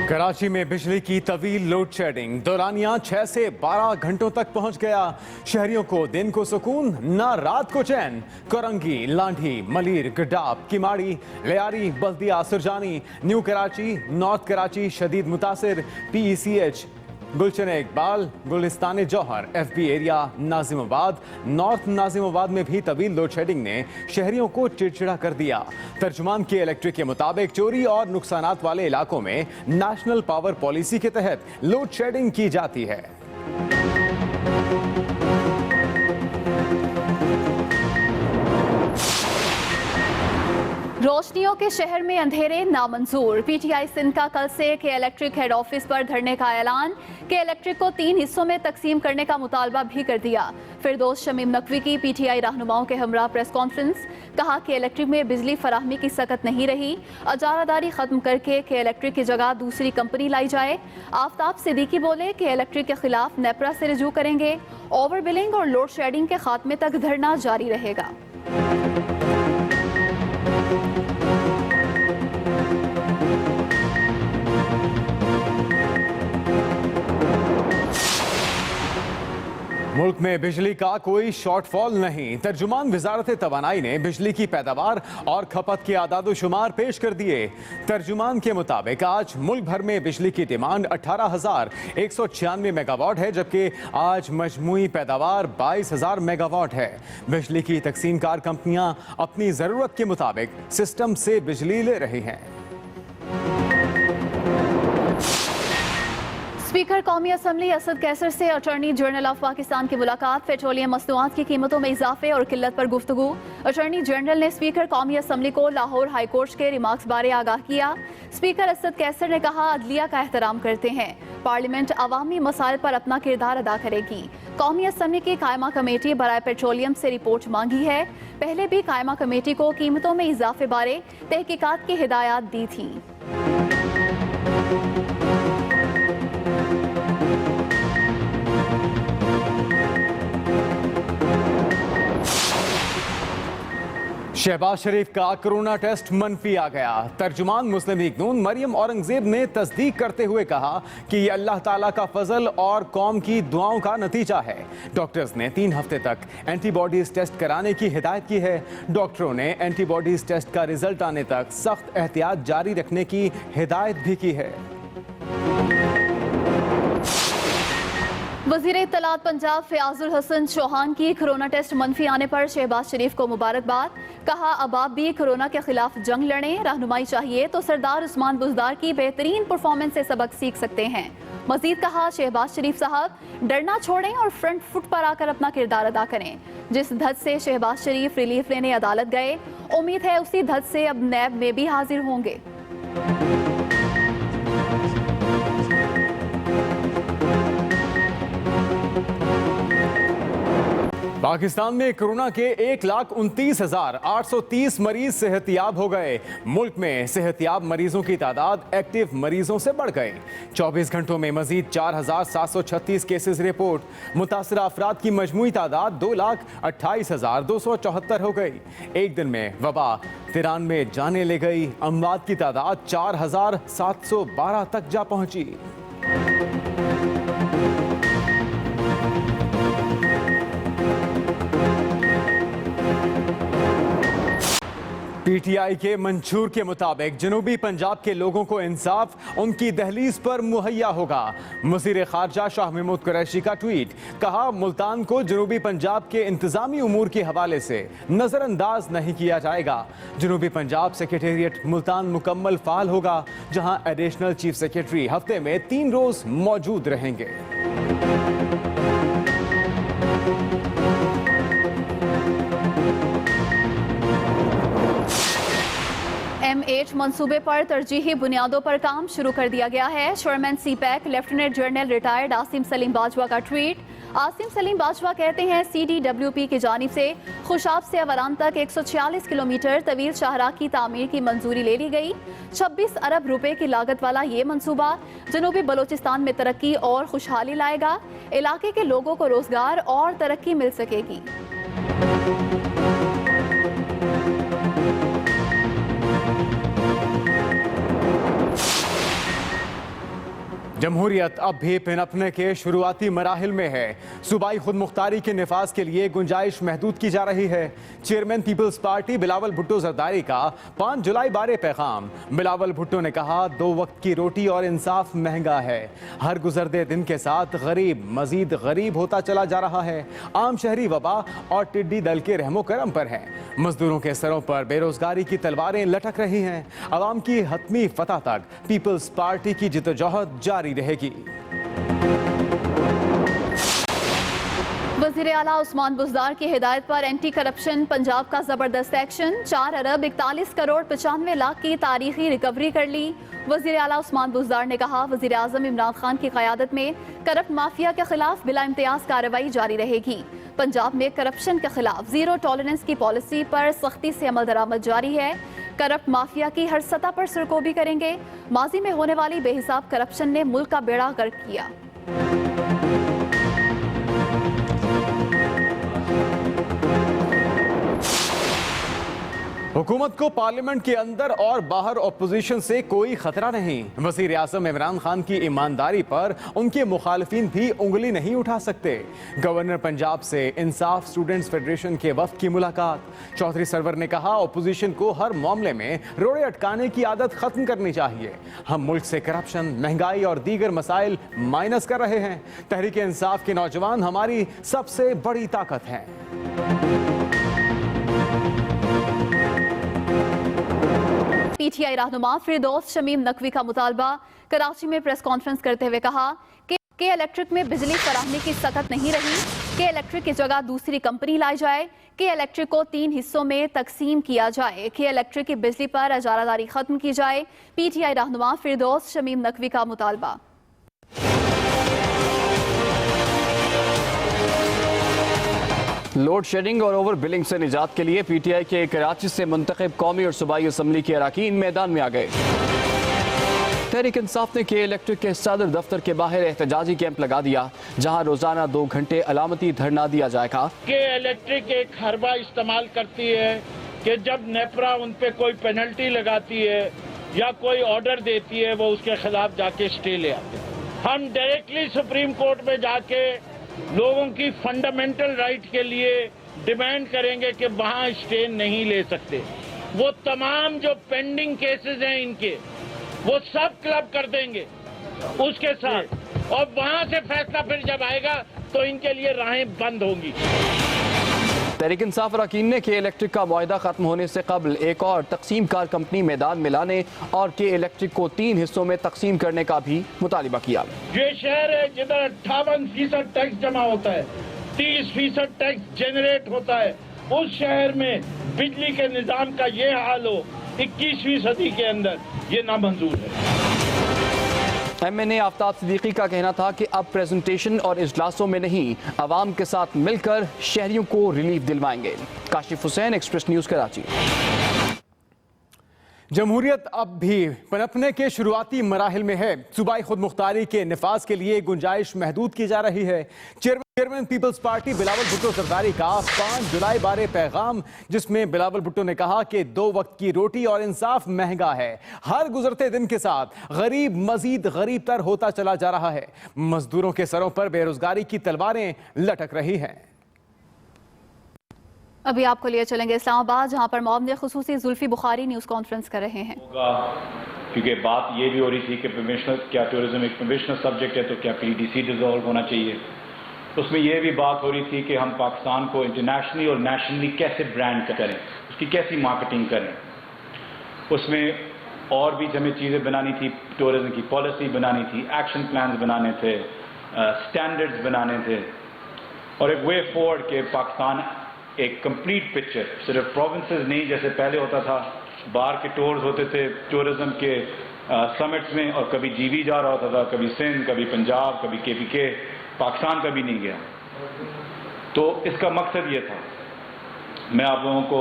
कराची में बिजली की तवील लोड शेडिंग दौरानिया 6 से 12 घंटों तक पहुंच गया। शहरियों को दिन को सुकून न रात को चैन। कोरंगी, लांढी, मलीर, गडाब, किमाड़ी, लियारी, बल्दिया, सुरजानी, न्यू कराची, नॉर्थ कराची शदीद मुतासिर। PECH, गुलशन इकबाल, गुलिस्तान जौहर, FB area, Nazimabad, north Nazimabad में भी तवील लोड शेडिंग ने शहरियों को चिड़चिड़ा कर दिया। तर्जुमान के इलेक्ट्रिक के मुताबिक चोरी और नुकसानात वाले इलाकों में नेशनल पावर पॉलिसी के तहत लोड शेडिंग की जाती है। रोशनियों के शहर में अंधेरे नामंजूर। PTI सिंध का कल से के इलेक्ट्रिक हेड ऑफिस पर धरने का ऐलान। के इलेक्ट्रिक को 3 हिस्सों में तकसीम करने का मुतालबा भी कर दिया। फिरदौस शमीम नकवी की PTI रहनुमाओं के हमरा प्रेस कॉन्फ्रेंस। कहा कि इलेक्ट्रिक में बिजली फराहमी की सकत नहीं रही, अजारादारी खत्म करके के इलेक्ट्रिक की जगह दूसरी कंपनी लाई जाए। आफ्ताब सिद्दीकी बोले कि इलेक्ट्रिक के खिलाफ नेपरा से रजू करेंगे। ओवर बिलिंग और लोड शेडिंग के खात्मे तक धरना जारी रहेगा। मुल्क में बिजली का कोई शॉर्टफॉल नहीं। तर्जुमान वजारत तवानाई ने बिजली की पैदावार और खपत के आदाद शुमार पेश कर दिए। तर्जुमान के मुताबिक आज मुल्क भर में बिजली की डिमांड 18,196 मेगावाट है, जबकि आज मजमूई पैदावार 22,000 मेगावाट है। बिजली की तकसीमकार कंपनियां अपनी ज़रूरत के मुताबिक सिस्टम से बिजली ले रही हैं। स्पीकर कौमी असम्बली असद कैसर से अटॉर्नी जनरल ऑफ पाकिस्तान की मुलाकात। पेट्रोलियम मसनूआत की कीमतों में इजाफे और किल्लत पर गुफ्तगू। अटॉर्नी जनरल ने स्पीकर कौमी असम्बली को लाहौर हाई कोर्ट के रिमार्क्स बारे आगाह किया। स्पीकर असद कैसर ने कहा, अदलिया का एहतराम करते हैं, पार्लियामेंट अवामी मसाइल पर अपना किरदार अदा करेगी। कौमी असम्बली की कायमा कमेटी बराए पेट्रोलियम से रिपोर्ट मांगी है। पहले भी कायमा कमेटी को कीमतों में इजाफे बारे तहकीकात की हिदायत दी थी। शहबाज शरीफ का कोरोना टेस्ट मनफी आ गया। तर्जुमान मुस्लिम लीग नून मरियम औरंगजेब ने तस्दीक करते हुए कहा कि ये अल्लाह ताला का फजल और कौम की दुआओं का नतीजा है। डॉक्टर्स ने 3 हफ्ते तक एंटीबॉडीज टेस्ट कराने की हिदायत की है। डॉक्टरों ने एंटीबॉडीज टेस्ट का रिजल्ट आने तक सख्त एहतियात जारी रखने की हिदायत भी की है। वज़ीर इत्तलात पंजाब फयाजुल हसन चौहान की कोरोना टेस्ट मनफी आने पर शहबाज शरीफ को मुबारकबाद। कहा, अब आप भी कोरोना के खिलाफ जंग लड़ें। रहनुमाई चाहिए तो सरदार उस्मान बुज़दार की बेहतरीन परफॉर्मेंस से सबक सीख सकते हैं। मजीद कहा, शहबाज शरीफ साहब डरना छोड़ें और फ्रंट फुट पर आकर अपना किरदार अदा करें। जिस धज से शहबाज शरीफ रिलीफ लेने अदालत गए, उम्मीद है उसी धज से अब नैब में भी हाजिर होंगे। पाकिस्तान में कोरोना के 1,29,830 मरीज सेहतियाब हो गए। मुल्क में सेहतियाब मरीजों की तादाद एक्टिव मरीजों से बढ़ गई। 24 घंटों में मजीद 4,736 केसेस रिपोर्ट। मुतासरा अफराद की मजमूई तादाद 2,28,274 हो गई। एक दिन में वबा 93 जाने ले गई। अमवात की तादाद 4,712 तक जा पहुंची। PTI के मंशूर के मुताबिक जनूबी पंजाब के लोगों को इंसाफ उनकी दहलीज पर मुहैया होगा। वज़ीर खारजा शाह महमूद कुरैशी का ट्वीट। कहा, मुल्तान को जनूबी पंजाब के इंतजामी उमूर के हवाले से नजरअंदाज नहीं किया जाएगा। जनूबी पंजाब सेक्रेटेरिएट मुल्तान मुकम्मल फाल होगा, जहां एडिशनल चीफ सेक्रेटरी हफ्ते में 3 रोज मौजूद रहेंगे। M8 मंसूबे पर तरजीही बुनियादों पर काम शुरू कर दिया गया है। Chairman CPEC lieutenant general retired Asim Salim Bajwa का ट्वीट। आसिम सलीम बाजवा कहते हैं, CDWP की जानिब से खुशाब से अवरान तक 146 किलोमीटर तवील शाहराह की तामीर की मंजूरी ले ली गई। 26 अरब रुपए की लागत वाला ये मंसूबा जनूबी बलोचिस्तान में तरक्की और खुशहाली लाएगा। इलाके के लोगों को रोजगार और तरक्की मिल सकेगी। जमहूरियत अब भी पनपने के शुरुआती मराहिल में है। सूबाई खुद मुख्तारी के निफाज के लिए गुंजाइश महदूद की जा रही है। चेयरमैन पीपल्स पार्टी बिलावल भुट्टो जरदारी का 5 जुलाई बारे पैगाम। बिलावल भुट्टो ने कहा, 2 वक्त की रोटी और इंसाफ महंगा है। हर गुजरते दिन के साथ गरीब मजीद गरीब होता चला जा रहा है। आम शहरी वबा और टिड्डी दल के रहमो करम पर है। मजदूरों के सरों पर बेरोजगारी की तलवारें लटक रही हैं। अवाम की हतमी फतह तक पीपल्स पार्टी की जिद्दोजहद जारी रहेगी। वज़ीर आला उस्मान बुज़दार की हिदायत पर एंटी करप्शन पंजाब का जबरदस्त एक्शन। 4 अरब 41 करोड़ 95 लाख की तारीखी रिकवरी कर ली। वज़ीर आला उस्मान बुज़दार ने कहा, वज़ीर आज़म इमरान खान की क़यादत में करप्ट माफिया के खिलाफ बिला इम्तियाज़ कार्रवाई जारी रहेगी। पंजाब में करप्शन के खिलाफ जीरो टॉलरेंस की पॉलिसी पर सख्ती से अमल दरामद जारी है। करप्ट माफिया की हर सतह पर सरकोबी करेंगे। माजी में होने वाली बेहिसाब करप्शन ने मुल्क का बेड़ा गर्क किया। हुकूमत को पार्लियामेंट के अंदर और बाहर अपोजिशन से कोई खतरा नहीं। वज़ीर आज़म इमरान खान की ईमानदारी पर उनके मुखालिफिन भी उंगली नहीं उठा सकते। गवर्नर पंजाब से इंसाफ स्टूडेंट्स फेडरेशन के वफ्द की मुलाकात। चौधरी सरवर ने कहा, अपोजिशन को हर मामले में रोड़े अटकाने की आदत खत्म करनी चाहिए। हम मुल्क से करप्शन, महंगाई और दीगर मसाइल माइनस कर रहे हैं। तहरीक इंसाफ के नौजवान हमारी सबसे बड़ी ताकत हैं। पीटीआई रहनुमा फिरदौस शमीम नकवी का मुतालबा। कराची में प्रेस कॉन्फ्रेंस करते हुए कहा कि इलेक्ट्रिक में बिजली फराहमी की सकत नहीं रही, कि इलेक्ट्रिक की जगह दूसरी कंपनी लाई जाए, कि इलेक्ट्रिक को 3 हिस्सों में तकसीम किया जाए, कि इलेक्ट्रिक की बिजली पर अजारादारी खत्म की जाए। पीटीआई रहनुमा फिरदौस शमीम नकवी का मुतालबा। लोड शेडिंग और ओवर बिलिंग से निजात के लिए पीटीआई के कराची से मुंतखब कौमी और सूबाई असम्बली के अरकान मैदान में आ गए। तहरीक इंसाफ ने के इलेक्ट्रिक के सदर दफ्तर के बाहर एहतजाजी कैंप लगा दिया, जहां रोजाना 2 घंटे अलामती धरना दिया जाएगा। के इलेक्ट्रिक एक हरबा इस्तेमाल करती है कि जब नेपरा उन पे कोई पेनल्टी लगाती है या कोई ऑर्डर देती है, वो उसके खिलाफ जाके स्टे ले आते हैं। हम डायरेक्टली सुप्रीम कोर्ट में जाके लोगों की फंडामेंटल राइट के लिए डिमांड करेंगे कि वहां स्टे नहीं ले सकते। वो तमाम जो पेंडिंग केसेस हैं इनके, वो सब क्लब कर देंगे उसके साथ, और वहां से फैसला फिर जब आएगा तो इनके लिए राहें बंद होंगी। तहरीक इंसाफ अरकान ने के इलेक्ट्रिक का मुआहदा खत्म होने से कबल एक और तकसीम कार कंपनी मैदान में लाने और के इलेक्ट्रिक को 3 हिस्सों में तकसीम करने का भी मुतालिबा किया। ये शहर है जिधर 58% टैक्स जमा होता है, 30% टैक्स जनरेट होता है, उस शहर में बिजली के निजाम का ये हाल हो 21वीं सदी के अंदर, ये नामंजूर है। MNA आफ्ताब सिद्दीकी का कहना था कि अब प्रेजेंटेशन और इजलासों में नहीं, अवाम के साथ मिलकर शहरियों को रिलीफ दिलवाएंगे। काशिफ हुसैन, एक्सप्रेस न्यूज, कराची। जमहूरियत अब भी पनपने के शुरुआती मराहिल में है। सूबाई खुद मुख्तारी के निफाज के लिए गुंजाइश महदूद की जा रही है। चेयरमैन पीपल्स पार्टी बिलावल भुट्टो जरदारी का 5 जुलाई बारे पैगाम, जिसमें बिलावल भुट्टो ने कहा कि 2 वक्त की रोटी और इंसाफ महंगा है। हर गुजरते दिन के साथ गरीब मजीद गरीब तर होता चला जा रहा है। मजदूरों के सरों पर बेरोजगारी की तलवारें लटक रही हैं। अभी आपको लिए चलेंगे इस्लामाबाद, जहां पर मौमन खुसूसी जुल्फी बुखारी न्यूज़ कॉन्फ्रेंस कर रहे हैं। क्योंकि बात ये भी हो रही थी कि प्रोविजनल, क्या टूरिज्म एक प्रोविजनल सब्जेक्ट है तो क्या PDC डिसॉल्व होना चाहिए। उसमें यह भी बात हो रही थी कि हम पाकिस्तान को इंटरनेशनली और नेशनली कैसे ब्रांड करें, उसकी कैसी मार्केटिंग करें। उसमें और भी हमें चीज़ें बनानी थी, टूरिज्म की पॉलिसी बनानी थी, एक्शन प्लान्स बनाने थे, स्टैंडर्ड्स बनाने थे, और एक वे फॉरवर्ड के पाकिस्तान एक कंप्लीट पिक्चर, सिर्फ प्रोविंसेस नहीं जैसे पहले होता था, बाहर के टूर्स होते थे टूरिज्म के समिट्स में, और कभी GV जा रहा होता था, कभी सिंध, कभी पंजाब, कभी KPK, पाकिस्तान कभी नहीं गया। तो इसका मकसद ये था। मैं आप लोगों को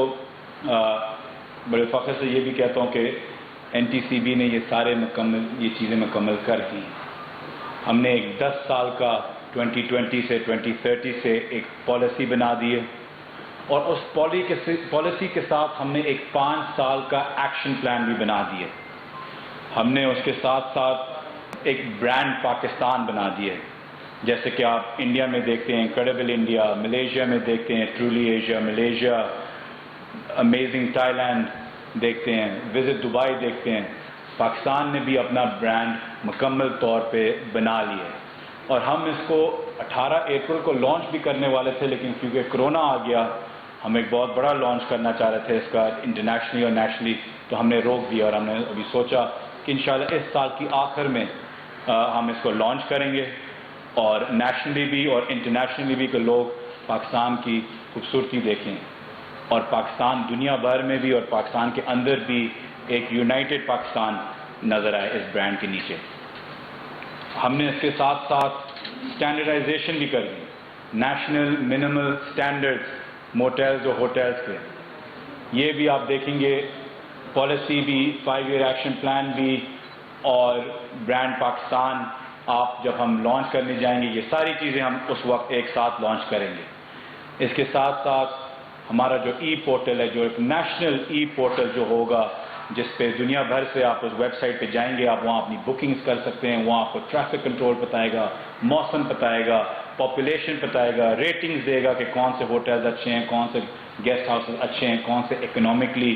बड़े फख्र से ये भी कहता हूँ कि NTCB ने ये चीज़ें मुकम्मल कर दी। हमने एक 10 साल का 2020 से 2030 से एक पॉलिसी बना दी है, और उस पॉलिसी के साथ हमने एक 5 साल का एक्शन प्लान भी बना दिया। हमने उसके साथ साथ ایک برانڈ پاکستان بنا دیے. جیسے کہ آپ انڈیا میں دیکھتے ہیں انکریڈیبل انڈیا، ملیشیا میں دیکھتے ہیں truly Asia Malaysia, amazing Thailand دیکھتے ہیں، وزٹ دبئی دیکھتے ہیں. پاکستان نے بھی اپنا برانڈ مکمل طور پہ بنا لیا ہے، اور ہم اس کو 18 اپریل کو لانچ بھی کرنے والے تھے، لیکن کیونکہ کرونا آ گیا ہم ایک بہت بڑا لانچ کرنا چاہ رہے تھے اس کا انٹرنیشنلی اور نیشنلی، تو ہم نے روک دیا اور ہم نے ابھی سوچا کہ انشاءاللہ اس سال کی آخر میں ہم اس کو لانچ کریں گے، اور نیشنلی بھی اور انٹرنیشنلی بھی کہ لوگ پاکستان کی خوبصورتی دیکھیں، اور پاکستان دنیا بھر میں بھی اور پاکستان کے اندر بھی ایک یونائٹڈ پاکستان نظر آئے اس برانڈ کے نیچے. ہم نے اس کے ساتھ ساتھ اسٹینڈرڈائزیشن بھی کر دی، نیشنل منیمل اسٹینڈرڈز موٹیلز اور ہوٹلز کے. یہ بھی آپ دیکھیں گے، پالیسی بھی، 5 ایئر ایکشن پلان بھی، اور برانڈ پاکستان آپ جب ہم لانچ کرنے جائیں گے یہ ساری چیزیں ہم اس وقت ایک ساتھ لانچ کریں گے. اس کے ساتھ ساتھ ہمارا جو ای پورٹل ہے، جو ایک نیشنل ای پورٹل جو ہوگا، جس پہ دنیا بھر سے آپ اس ویب سائٹ پہ جائیں گے، آپ وہاں اپنی بکنگز کر سکتے ہیں. وہاں آپ کو ٹریفک کنٹرول بتائے گا، موسم بتائے گا، پاپولیشن بتائے گا، ریٹنگز دے گا کہ کون سے ہوٹلز اچھے ہیں، کون سے گیسٹ ہاؤسز اچھے ہیں، کون سے اکنامکلی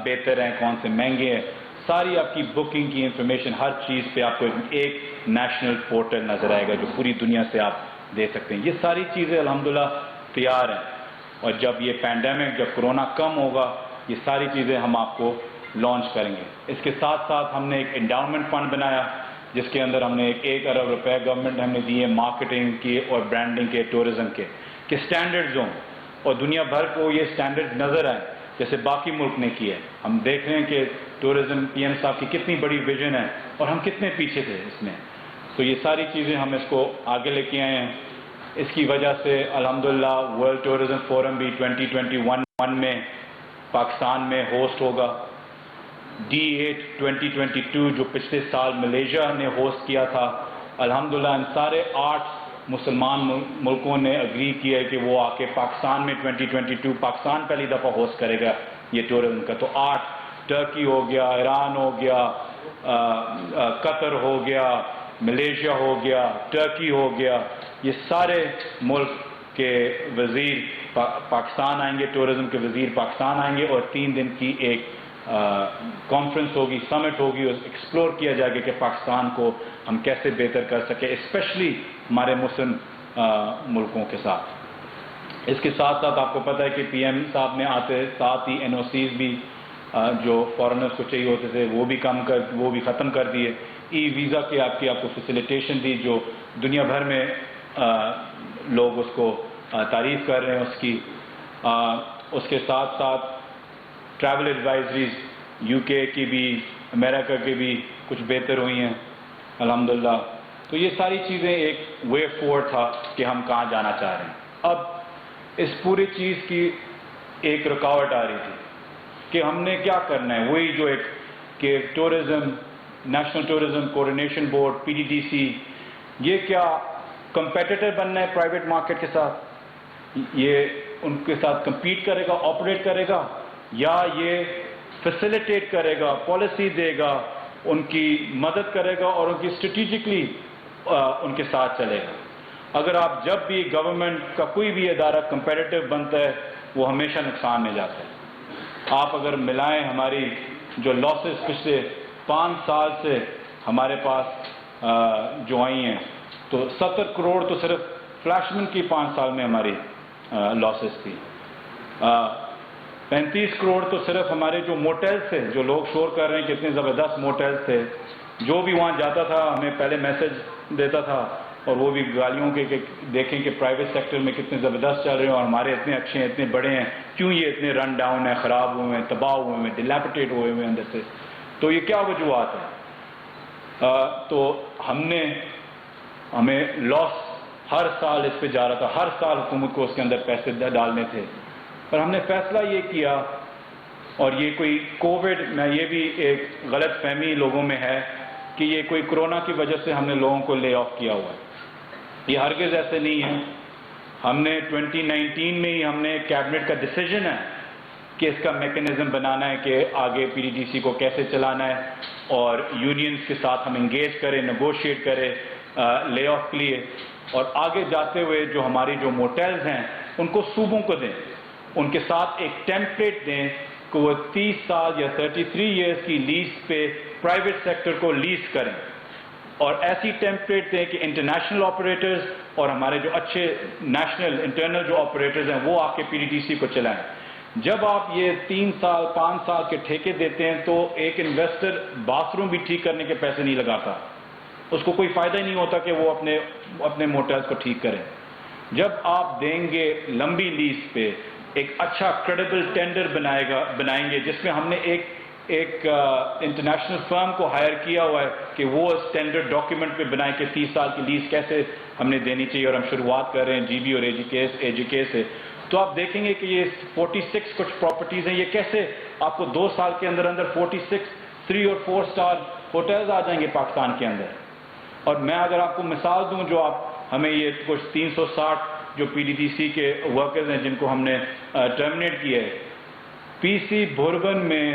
بہتر ہیں، کون سے مہنگے ہیں. ساری آپ کی بکنگ کی انفارمیشن ہر چیز پہ آپ کو ایک نیشنل پورٹل نظر آئے گا جو پوری دنیا سے آپ دے سکتے ہیں. یہ ساری چیزیں الحمدللہ تیار ہیں، اور جب یہ پینڈیمک، جب کرونا کم ہوگا، یہ ساری چیزیں ہم آپ کو لانچ کریں گے. اس کے ساتھ ساتھ ہم نے ایک انڈاؤمنٹ فنڈ بنایا جس کے اندر ہم نے 1 ارب روپے گورنمنٹ ہم نے دیے مارکیٹنگ کی اور برانڈنگ کے، ٹورزم کے، کہ سٹینڈرڈز ہوں اور دنیا بھر کو یہ سٹینڈرڈز نظر آئیں جیسے باقی ملک نے کیا ہے. ہم دیکھ رہے ہیں کہ ٹورزم پی ایم صاحب کی کتنی بڑی ویژن ہے اور ہم کتنے پیچھے تھے اس میں. تو یہ ساری چیزیں ہم اس کو آگے لے کے آئے ہیں. اس کی وجہ سے الحمدللہ ورلڈ ٹورزم فورم بھی 2021 میں پاکستان میں ہوسٹ ہوگا. D8 2022 جو پچھلے سال ملیشیا نے ہوسٹ کیا تھا، الحمدللہ ان سارے 8 مسلمان ملکوں نے اگری کیا ہے کہ وہ آ کے پاکستان میں 2022 پاکستان پہلی دفعہ ہوسٹ کرے گا یہ ٹورزم کا. تو 8 ٹرکی ہو گیا، ایران ہو گیا، قطر ہو گیا، ملیشیا ہو گیا، ٹرکی ہو گیا. یہ سارے ملک کے وزیر پاکستان آئیں گے، ٹورزم کے وزیر پاکستان آئیں گے، اور 3 دن کی ایک کانفرنس ہوگی، سمٹ ہوگی، ایکسپلور کیا جائے گا کہ پاکستان کو ہم کیسے بہتر کر سکیں، اسپیشلی ہمارے مسلم ملکوں کے ساتھ. اس کے ساتھ ساتھ آپ کو پتہ ہے کہ پی ایم صاحب نے آتے ساتھ ہی NOCs بھی جو فارنرز کو چاہیے ہوتے تھے وہ بھی ختم کر دیے. ای ویزا کے آپ کو فیسیلیٹیشن دی جو دنیا بھر میں لوگ اس کو تعریف کر رہے ہیں اس کی. اس کے ساتھ ساتھ ٹریول ایڈوائزریز UK کی بھی، امریکہ کی بھی کچھ بہتر ہوئی ہیں الحمدللہ. تو یہ ساری چیزیں ایک وے فورورڈ تھا کہ ہم کہاں جانا چاہ رہے ہیں. اب اس پوری چیز کی ایک رکاوٹ آ رہی تھی کہ ہم نے کیا کرنا ہے. وہی جو ایک کہ tourism, national tourism coordination board PTDC، یہ کیا کمپیٹیٹر بننا ہے پرائیویٹ مارکیٹ کے ساتھ، یہ ان کے ساتھ کمپیٹ کرے گا، آپریٹ کرے گا، یا یہ فیسیلیٹیٹ کرے گا، پالیسی دے گا، ان کی مدد کرے گا اور ان کی اسٹریٹجکلی ان کے ساتھ چلے گا. اگر آپ جب بھی گورنمنٹ کا کوئی بھی ادارہ کمپیٹیٹو بنتا ہے وہ ہمیشہ نقصان میں جاتا ہے. آپ اگر ملائیں ہماری جو لاسز پچھلے 5 سال سے ہمارے پاس جو آئی ہیں تو 70 کروڑ تو صرف فلیشمن کی 5 سال میں ہماری لاسز تھی. 35 کروڑ تو صرف ہمارے جو موٹیلز تھے، جو لوگ شور کر رہے ہیں کہ اتنے زبردست موٹیلز تھے، جو بھی وہاں جاتا تھا ہمیں پہلے میسج دیتا تھا اور وہ بھی گالیوں کے کہ دیکھیں کہ پرائیویٹ سیکٹر میں کتنے زبردست چل رہے ہیں اور ہمارے اتنے اچھے ہیں، اتنے بڑے ہیں، کیوں یہ اتنے رن ڈاؤن ہیں، خراب ہوئے ہیں، تباہ ہوئے ہیں، ڈیلیپٹیٹ ہوئے ہیں اندر سے. تو یہ کیا وجوہات ہیں؟ تو ہمیں لاس ہر سال اس پہ جا رہا تھا، ہر سال حکومت کو اس کے اندر پیسے ڈالنے تھے. اور ہم نے فیصلہ یہ کیا، اور یہ کوئی کووڈ میں یہ بھی ایک غلط فہمی لوگوں میں ہے کہ یہ کوئی کرونا کی وجہ سے ہم نے لوگوں کو لے آف کیا ہوا ہے. یہ ہرگز ایسے نہیں ہے. ہم نے 2019 میں ہی ہم نے کیبنٹ کا ڈیسیجن ہے کہ اس کا میکنزم بنانا ہے کہ آگے پی ڈی ڈی سی کو کیسے چلانا ہے اور یونینز کے ساتھ ہم انگیج کریں, نیگوشیٹ کریں لے آف کے لیے, اور آگے جاتے ہوئے جو ہماری جو موٹیلز ہیں ان کو صوبوں کو دیں, ان کے ساتھ ایک ٹیمپلیٹ دیں کہ وہ 30 سال یا 33 ایئرز کی لیز پہ پرائیویٹ سیکٹر کو لیز کریں, اور ایسی ٹیمپلیٹ دیں کہ انٹرنیشنل آپریٹرز اور ہمارے جو اچھے نیشنل انٹرنل جو آپریٹرز ہیں وہ آ کے پی ڈی ڈی سی کو چلائیں. جب آپ یہ 3 سال 5 سال کے ٹھیکے دیتے ہیں تو ایک انویسٹر باتھ روم بھی ٹھیک کرنے کے پیسے نہیں لگاتا, اس کو کوئی فائدہ ہی نہیں ہوتا کہ وہ اپنے موٹلز کو ٹھیک کریں. جب آپ دیں گے لمبی لیز پہ, ایک اچھا کریڈیبل ٹینڈر بنائیں گے جس میں ہم نے ایک انٹرنیشنل فرم کو ہائر کیا ہوا ہے کہ وہ اسٹینڈرڈ ڈاکیومنٹ پہ بنائیں کہ 30 سال کی لیز کیسے ہم نے دینی چاہیے, اور ہم شروعات کر رہے ہیں جی بی اور اے جی کے سے, تو آپ دیکھیں گے کہ یہ 46 کچھ پراپرٹیز ہیں, یہ کیسے آپ کو 2 سال کے اندر 46 3 اور 4 سٹار ہوٹلز آ جائیں گے پاکستان کے اندر. اور میں اگر آپ کو مثال دوں, جو آپ ہمیں یہ کچھ 360 جو پی ڈی ڈی سی کے ورکرز ہیں جن کو ہم نے ٹرمینیٹ کیا ہے, پی سی بھوربن میں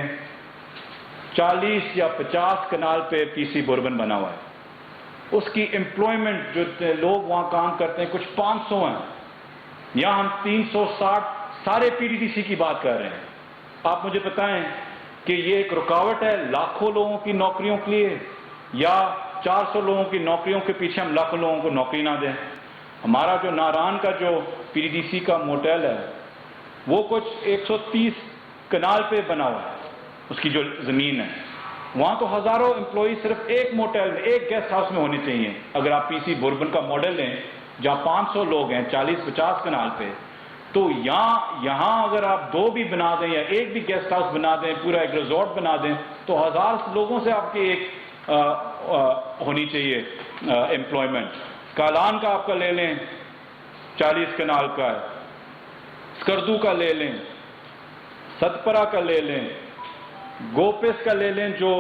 40 یا 50 کنال پہ پی سی بھوربن بنا ہوا ہے. اس کی امپلائمنٹ جو لوگ وہاں کام کرتے ہیں کچھ 500 ہیں, یہاں ہم 360 سارے پی ڈی ڈی سی کی بات کر رہے ہیں. آپ مجھے بتائیں کہ یہ ایک رکاوٹ ہے لاکھوں لوگوں کی نوکریوں کے لیے, یا 400 لوگوں کی نوکریوں کے پیچھے ہم لاکھوں لوگوں کو نوکری نہ دیں. ہمارا جو ناران کا جو پی ڈی ڈی سی کا موٹل ہے وہ کچھ 130 کنال پہ بنا ہوا ہے, اس کی جو زمین ہے, وہاں تو ہزاروں امپلائی صرف ایک موٹل میں, ایک گیسٹ ہاؤس میں ہونے چاہیے. اگر آپ پی سی بھوربن کا ماڈل لیں جہاں 500 لوگ ہیں 40-50 کنال پہ, تو یہاں اگر آپ 2 بھی بنا دیں یا ایک بھی گیسٹ ہاؤس بنا دیں, پورا ایک ریزورٹ بنا دیں, تو 1000 لوگوں سے آپ کی ایک ہونی چاہیے امپلائمنٹ. کالان کا آپ کا لے لیں 40 کنال کا ہے, اسکردو کا لے لیں, ستپرا کا لے لیں, گوپس کا لے لیں جو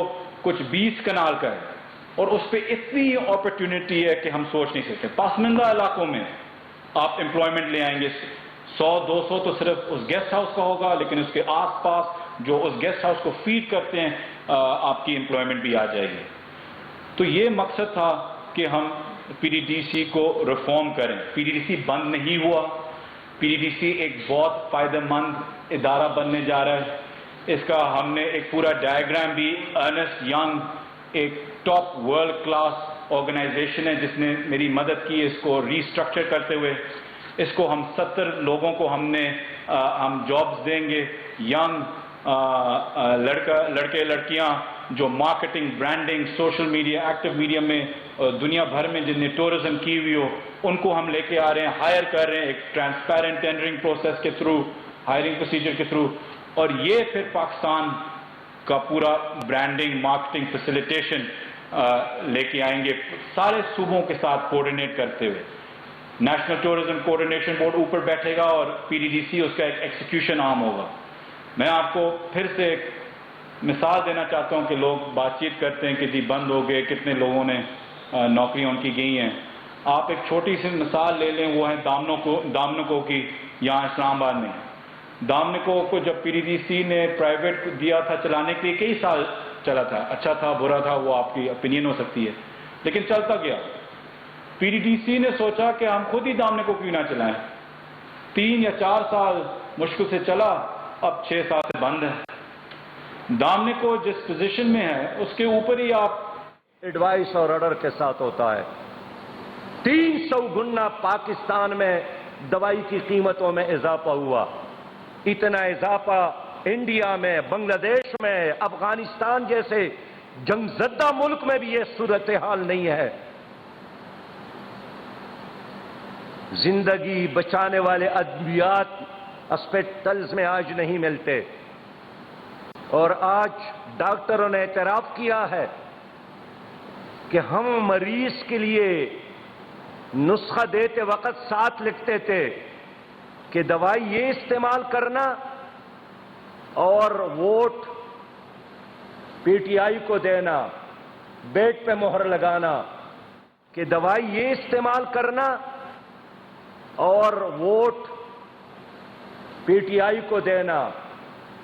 کچھ 20 کنال کا ہے, اور اس پہ اتنی اپرچونٹی ہے کہ ہم سوچ نہیں سکتے. پسماندہ علاقوں میں آپ امپلائمنٹ لے آئیں گے 100-200 تو صرف اس گیسٹ ہاؤس کا ہوگا, لیکن اس کے آس پاس جو اس گیسٹ ہاؤس کو فیڈ کرتے ہیں آپ کی امپلائمنٹ بھی آ جائے گی. تو یہ مقصد تھا کہ ہم پی ڈی ڈی سی کو ریفارم کریں. پی ڈی ڈی سی بند نہیں ہوا, پی ڈی ڈی سی ایک بہت فائدہ مند ادارہ بننے جا رہا ہے. اس کا ہم نے ایک پورا ڈائیگرام بھی, ارنسٹ ینگ ایک ٹاپ ورلڈ کلاس آرگنائزیشن ہے جس نے میری مدد کی اس کو ری اسٹرکچر کرتے ہوئے. اس کو ہم 70 لوگوں کو ہم جابز دیں گے, ینگ لڑکے لڑکیاں جو marketing, branding, social media, active media میں دنیا بھر میں جن نے ٹورزم کی ہوئی ہو, ان کو ہم لے کے آ رہے ہیں, ہائر کر رہے ہیں ایک ٹرانسپیرنٹ ٹینڈرنگ پروسیس کے تھرو, ہائرنگ پروسیجر کے تھرو. اور یہ پھر پاکستان کا پورا برانڈنگ, مارکیٹنگ, فیسیلیٹیشن لے کے آئیں گے سارے صوبوں کے ساتھ کوآرڈینیٹ کرتے ہوئے. نیشنل ٹورزم کوآرڈینیشن بورڈ اوپر بیٹھے گا اور پی ڈی ڈی سی اس کا ایک ایکسیکیوشن آرم ہوگا. میں آپ کو پھر سے ایک مثال دینا چاہتا ہوں کہ لوگ بات چیت کرتے ہیں کہ جی بند ہو گئے, کتنے لوگوں نے نوکریاں ان کی گئی ہیں. آپ ایک چھوٹی سی مثال لے لیں, وہ ہے دامنکو کی, یہاں اسلام آباد میں. دامنکو کو جب پی ڈی ڈی سی نے پرائیویٹ دیا تھا چلانے کے لیے, کئی سال چلا تھا, اچھا تھا برا تھا وہ آپ کی اپینین ہو سکتی ہے, لیکن چلتا گیا. پی ڈی ڈی سی نے سوچا کہ ہم خود ہی دامنکو کیوں نہ چلائیں. 3 یا 4 سال مشکل سے چلا, اب 6 سال سے بند ہے. دامنکو جس پوزیشن میں ہے اس کے اوپر ہی آپ ایڈوائس اور آرڈر کے ساتھ ہوتا ہے. 300 گنا پاکستان میں دوائی کی قیمتوں میں اضافہ ہوا. اتنا اضافہ انڈیا میں, بنگلہ دیش میں, افغانستان جیسے جنگ زدہ ملک میں بھی یہ صورتحال نہیں ہے. زندگی بچانے والے ادویات ہاسپٹلز میں آج نہیں ملتے, اور آج ڈاکٹروں نے اعتراف کیا ہے کہ ہم مریض کے لیے نسخہ دیتے وقت ساتھ لکھتے تھے کہ دوائی یہ استعمال کرنا اور ووٹ پی ٹی آئی کو دینا, بیٹ پہ مہر لگانا کہ دوائی یہ استعمال کرنا اور ووٹ پی ٹی آئی کو دینا.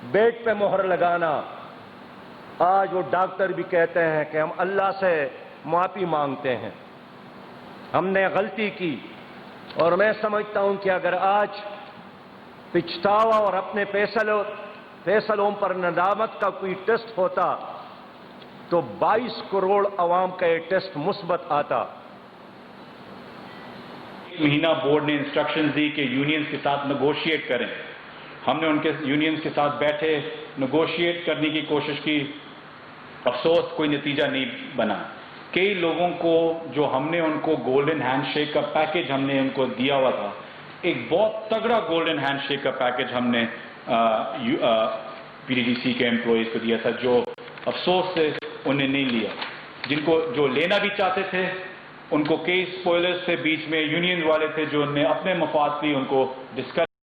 बेड पे मोहर लगाना, आज वो डॉक्टर भी कहते हैं कि हम अल्लाह से माफी मांगते हैं, हमने गलती की। और मैं समझता हूं कि अगर आज पिछतावा और अपने फैसलों पर नदामत का कोई टेस्ट होता तो 22 करोड़ अवाम का ये टेस्ट मुस्बत आता। महीना बोर्ड ने इंस्ट्रक्शंस दी कि यूनियंस के साथ नेगोशिएट करें। हमने उनके यूनियंस के साथ बैठे, नेगोशिएट करने की कोशिश की, अफसोस कोई नतीजा नहीं बना। कई लोगों को जो हमने उनको गोल्डन हैंडशेक का पैकेज हमने उनको दिया हुआ था, एक बहुत तगड़ा गोल्डन हैंडशेक का पैकेज हमने पीडीडीसी के एम्प्लॉयज को दिया था, जो अफसोस से उन्हें नहीं लिया। जिनको जो लेना भी चाहते थे उनको कई स्पॉयलर्स थे, बीच में यूनियन वाले थे जो उन्हें अपने मफाद के लिए उनको डिस्कस